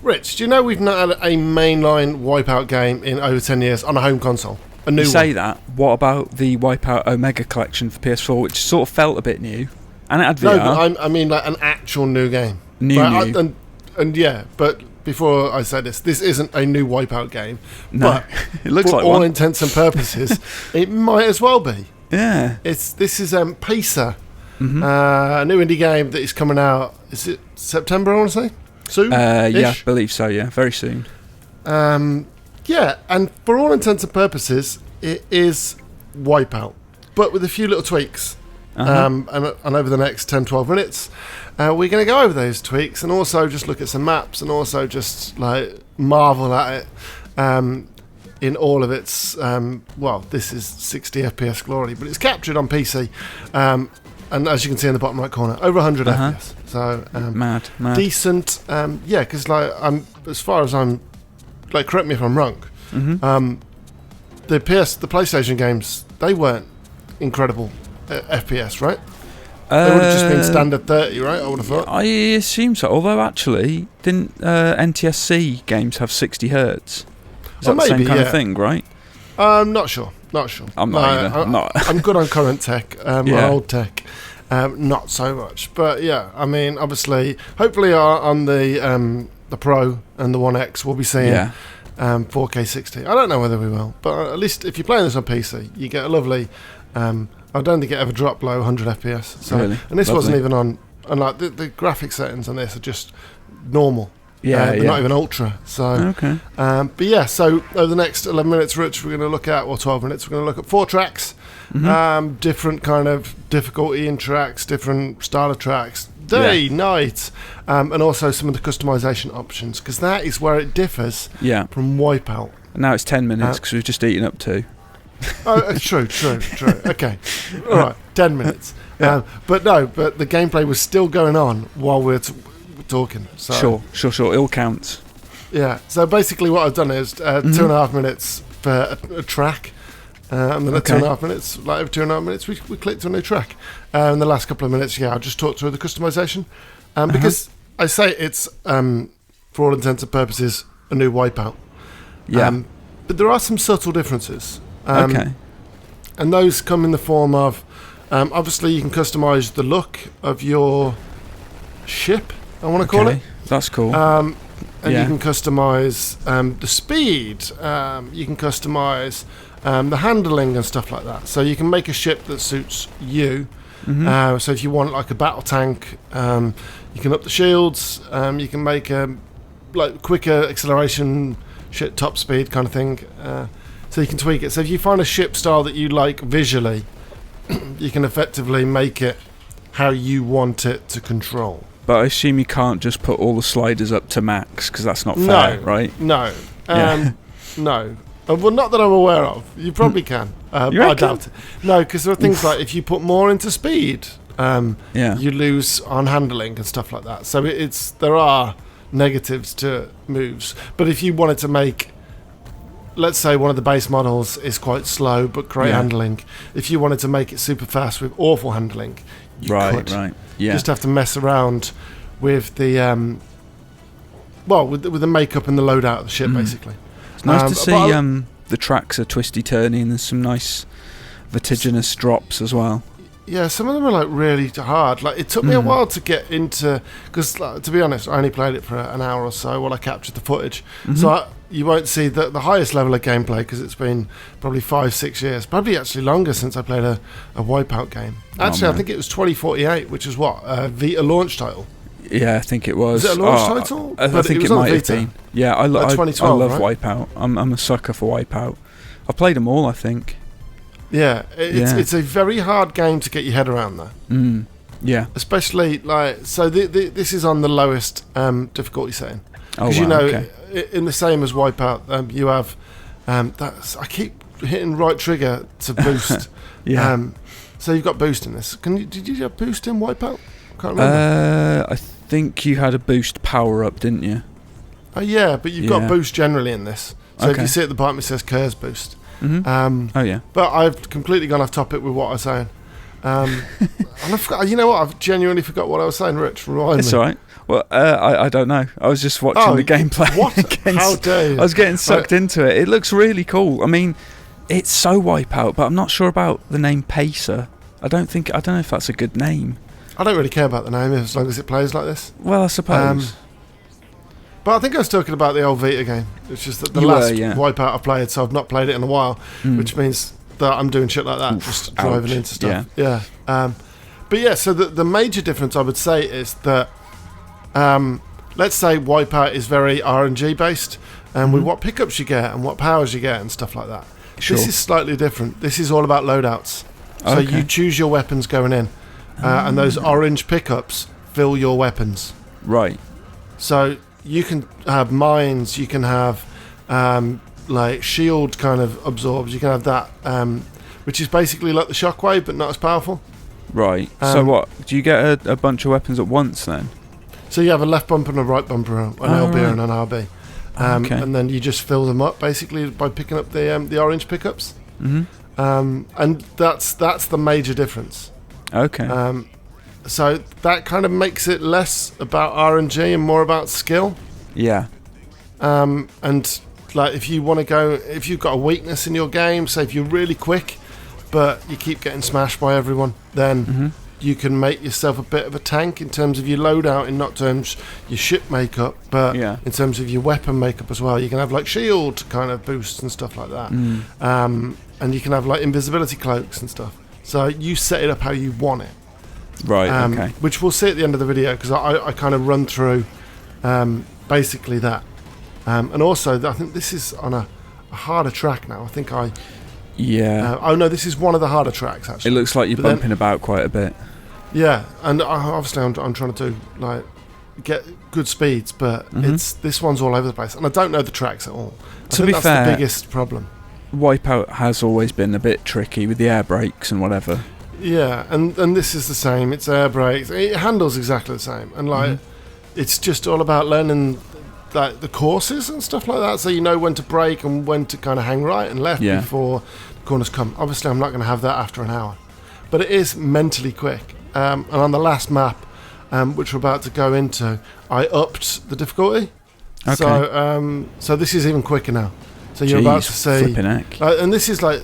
Rich, do you know we've not had a mainline Wipeout game in over 10 years on a home console? A new You say one. that. What about the Wipeout Omega collection for PS4, which sort of felt a bit new, and it had No, VR. but I mean like an actual new game. New. And yeah, but before I say this isn't a new Wipeout game. No, but it looks for like all one. intents and purposes, it might as well be. Yeah. This is Pacer, a new indie game that is coming out. Is it September? I want to say soon. Yeah, I believe so. Yeah, very soon. Yeah, and for all intents and purposes, it is Wipeout, but with a few little tweaks. And over the next 10-12 minutes, we're going to go over those tweaks and also just look at some maps and also just like marvel at it in all of its, this is 60 FPS glory, but it's captured on PC. And as you can see in the bottom right corner, over 100 FPS. So mad. Decent. Because as far as I'm, like, correct me if I'm wrong. The PlayStation games, they weren't incredible FPS, right? They would have just been standard 30, right? I would have thought. I assume so. Although actually, didn't NTSC games have 60 hertz? Is that the same kind of thing, right? Not sure. I'm not either. I'm good on current tech, on old tech. Not so much, but yeah. I mean, obviously, hopefully, on the Pro and the One X, we'll be seeing 4K 60. I don't know whether we will, but at least if you're playing this on PC, you get a lovely. I don't think it ever dropped below 100 FPS. So, really? And this Lovely. wasn't even on. And like the graphic settings on this are just normal. They're not even ultra. So, okay. But yeah, so over the next 11 minutes, Rich, we're going to look at, or 12 minutes, we're going to look at 4 tracks, different kind of difficulty in tracks, different style of tracks, day, night, and also some of the customization options, because that is where it differs from Wipeout. Now it's 10 minutes because we've just eaten up 2. True. Okay. All right, 10 minutes. But the gameplay was still going on while we're talking. So. Sure. It all counts. Yeah. So basically, what I've done is 2.5 minutes for a track, and then at 2.5 minutes, like every 2.5 minutes, we clicked on a new track. And the last couple of minutes, I'll just talk through the customization, because I say it's for all intents and purposes a new Wipeout. Yeah. But there are some subtle differences. Okay. And those come in the form of, obviously, you can customize the look of your ship. I want to call it. That's cool. And you can customize the speed. You can customize the handling and stuff like that. So you can make a ship that suits you. So if you want like a battle tank, you can up the shields. You can make a like quicker acceleration, top speed kind of thing. So you can tweak it. So if you find a ship style that you like visually, you can effectively make it how you want it to control. But I assume you can't just put all the sliders up to max, because that's not fair, right? No. No. Well, not that I'm aware of. You probably can. But I doubt it. No, because there are things like if you put more into speed, you lose on handling and stuff like that. So there are negatives to moves. But if you wanted to make, let's say one of the base models is quite slow but great handling. If you wanted to make it super fast with awful handling, you could. Right. Yeah. Just have to mess around with the with the makeup and the loadout of the ship, basically. It's nice to see the tracks are twisty turny and there's some nice vertiginous drops as well. Yeah, some of them are like really hard. Like it took me a while to get into, because to be honest, I only played it for an hour or so while I captured the footage. So you won't see the highest level of gameplay because it's been probably 5-6 years, probably actually longer since I played a Wipeout game. Actually, I think it was 2048, which is what a Vita launch title. Yeah, I think it was. Is it a launch title? I think it might have been. Yeah, I love right? Wipeout. I'm a sucker for Wipeout. I've played them all, I think. Yeah, it's a very hard game to get your head around, though. Yeah. Especially, this is on the lowest difficulty setting. Because in the same as Wipeout, you have... I keep hitting right trigger to boost. So you've got boost in this. Did you have boost in Wipeout? I can't remember. I think you had a boost power-up, didn't you? Oh, yeah, but you've got boost generally in this. So if you see at the bottom, it says Curse Boost. But I've completely gone off topic with what I was saying. And I forgot, you know what? I've genuinely forgot what I was saying, Rich. Remind me. It's all right. Well, I don't know. I was just watching the gameplay. What? How dare you? I was getting sucked into it. It looks really cool. I mean, it's so Wipeout, but I'm not sure about the name Pacer. I don't know if that's a good name. I don't really care about the name as long as it plays like this. Well, I suppose. But I think I was talking about the old Vita game. It's just that the last Wipeout I played, so I've not played it in a while, which means that I'm doing shit like that, just driving into stuff. Yeah. But yeah, so the major difference I would say is that, let's say Wipeout is very RNG based, and with what pickups you get and what powers you get and stuff like that. Sure. This is slightly different. This is all about loadouts. So you choose your weapons going in, and those orange pickups fill your weapons. Right. So you can have mines, you can have like shield kind of absorbs, you can have that, which is basically like the shockwave but not as powerful. Right. So what? Do you get a bunch of weapons at once then? So you have a left bumper and a right bumper, an LB and an RB. And then you just fill them up basically by picking up the orange pickups. And that's the major difference. Okay. So that kind of makes it less about RNG and more about skill. Yeah. And like if you've got a weakness in your game, say if you're really quick, but you keep getting smashed by everyone, then you can make yourself a bit of a tank in terms of your loadout, in not terms your ship makeup, but in terms of your weapon makeup as well. You can have like shield kind of boosts and stuff like that. And you can have like invisibility cloaks and stuff. So you set it up how you want it. Right, okay. Which we'll see at the end of the video, because I kind of run through basically that. And also, I think this is on a harder track now. I think oh no, this is one of the harder tracks actually. It looks like you're bumping about quite a bit. Yeah, and obviously I'm trying to do like get good speeds, but this one's all over the place, and I don't know the tracks at all. I think that's the biggest problem. Wipeout has always been a bit tricky with the air brakes and whatever. Yeah, and this is the same. It's air brakes. It handles exactly the same, and like it's just all about learning like the courses and stuff like that, so you know when to brake and when to kind of hang right and left before the corners come. Obviously, I'm not going to have that after an hour, but it is mentally quick. And on the last map, which we're about to go into, I upped the difficulty. Okay. So this is even quicker now. So you're about to see, and this is like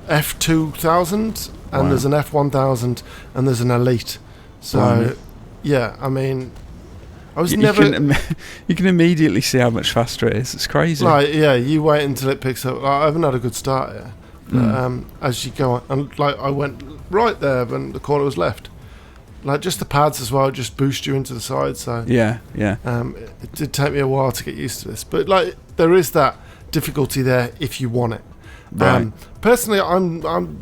F2000, and there's an F1000, and there's an Elite. So, yeah, I mean, I was never. You can immediately see how much faster it is. It's crazy. Like, yeah, you wait until it picks up. I haven't had a good start here. But, as you go on, and like I went right there when the corner was left. Like just the pads as well, just boost you into the side. So yeah. It did take me a while to get used to this, but like there is that difficulty there if you want it. Right. Personally, I'm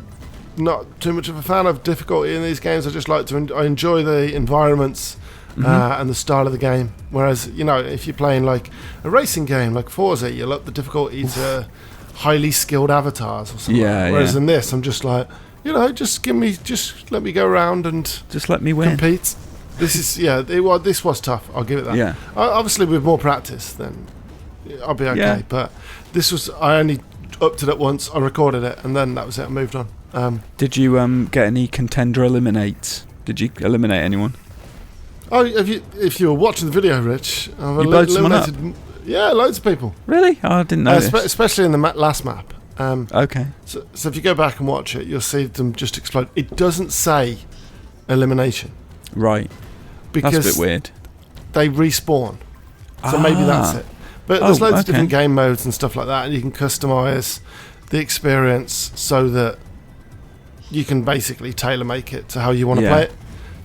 not too much of a fan of difficulty in these games. I just like to I enjoy the environments and the style of the game. Whereas if you're playing like a racing game like Forza, you'll up the difficulty to highly skilled avatars or something. Whereas in this, I'm just like, just let me go around and just let me win. Compete. This is this was tough. I'll give it that. Yeah. Obviously, with more practice, then I'll be okay. Yeah. But this was I only upped it at once. I recorded it, and then that was it. I moved on. Did you get any contender eliminates? Did you eliminate anyone? Oh, if you were watching the video, Rich, I've eliminated. Yeah, loads of people. Really? Oh, I didn't know. Especially in the last map. Okay. So if you go back and watch it, you'll see them just explode. It doesn't say elimination. Right. Because that's a bit weird. They respawn. So maybe that's it. But there's loads of different game modes and stuff like that, and you can customize the experience so that you can basically tailor make it to how you want to play it.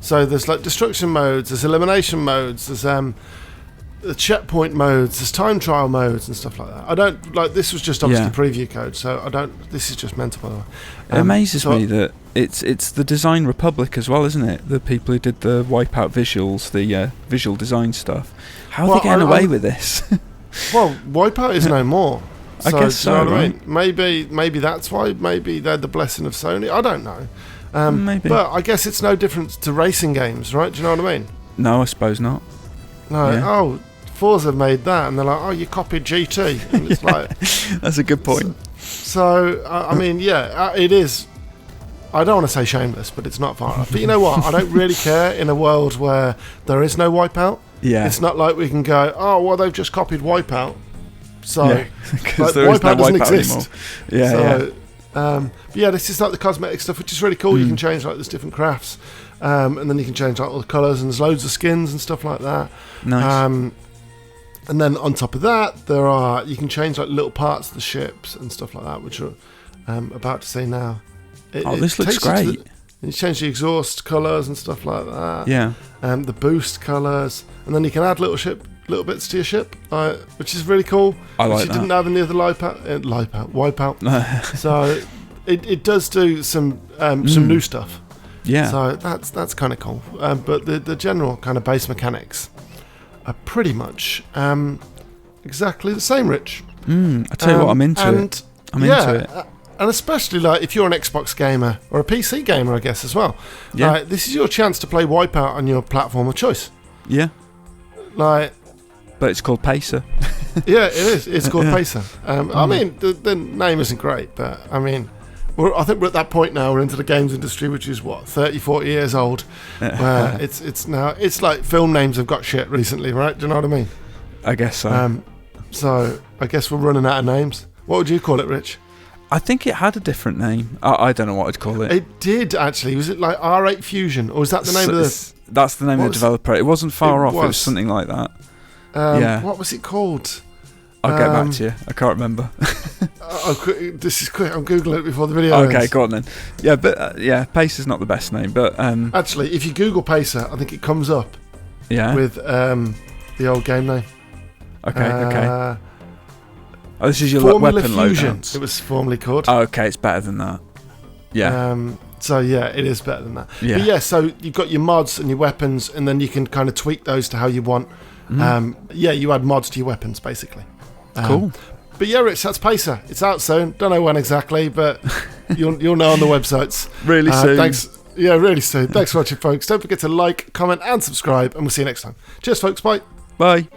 So there's like destruction modes, there's elimination modes, there's the checkpoint modes, there's time trial modes and stuff like that. I don't like this was just obviously preview code, so I don't. This is just mental, by the way. It amazes me that it's the Design Republic as well, isn't it? The people who did the Wipeout visuals, the visual design stuff. How are they getting away with this? Well, Wipeout is no more. I guess so. You know what I mean? Maybe that's why. Maybe they're the blessing of Sony. I don't know. Maybe. But I guess it's no different to racing games, right? Do you know what I mean? No, I suppose not. No. Yeah. Oh, Forza made that, and they're like, "Oh, you copied GT," and it's like, that's a good point. So I mean, it is. I don't want to say shameless, but it's not far off. But you know what? I don't really care in a world where there is no Wipeout. Yeah. It's not like we can go, oh, well, they've just copied Wipeout. So, because there is no doesn't Wipeout exist. Anymore. So, but yeah, this is like the cosmetic stuff, which is really cool. You can change like there's different crafts, and then you can change like all the colours, and there's loads of skins and stuff like that. Nice. And then on top of that, you can change like little parts of the ships and stuff like that, which are about to say now. This looks great. You change the exhaust colours and stuff like that. Yeah. The boost colours, and then you can add little bits to your ship, which is really cool. I like which you that. didn't have in the other Wipeout. So it does do some new stuff. Yeah. So that's kind of cool. But the general kind of base mechanics are pretty much exactly the same, Rich. I tell you what, I'm into it. Into it. And especially like if you're an Xbox gamer or a PC gamer, I guess as well. Yeah. This is your chance to play Wipeout on your platform of choice. Yeah. Like. But it's called Pacer. Yeah, it is. It's called Pacer. I mean, the name isn't great, but I mean, I think we're at that point now. We're into the games industry, which is 30, 40 years old. Where it's like film names have got shit recently, right? Do you know what I mean? I guess so. So I guess we're running out of names. What would you call it, Rich? I think it had a different name. I don't know what I'd call it. It did actually. Was it like R8 Fusion, or was that the name of the? That's the name of the developer. It wasn't far off. It was something like that. What was it called? I'll get back to you. I can't remember. This is quick. I'm googling it before the video Okay, ends. go on then. Yeah, but Pacer's not the best name, but actually, if you Google Pacer, I think it comes up. Yeah. With the old game name. Okay. Oh, this is your Formula weapon Fusion. loadouts. It was formerly called. Oh, okay, it's better than that. Yeah. So yeah, it is better than that. Yeah. But yeah, so you've got your mods and your weapons, and then you can kind of tweak those to how you want. You add mods to your weapons, basically. Cool. But yeah, Rich, that's Pacer. It's out soon. Don't know when exactly, but you'll know on the websites. Really soon. Thanks. Yeah, really soon. Thanks for watching, folks. Don't forget to like, comment, and subscribe, and we'll see you next time. Cheers, folks. Bye. Bye.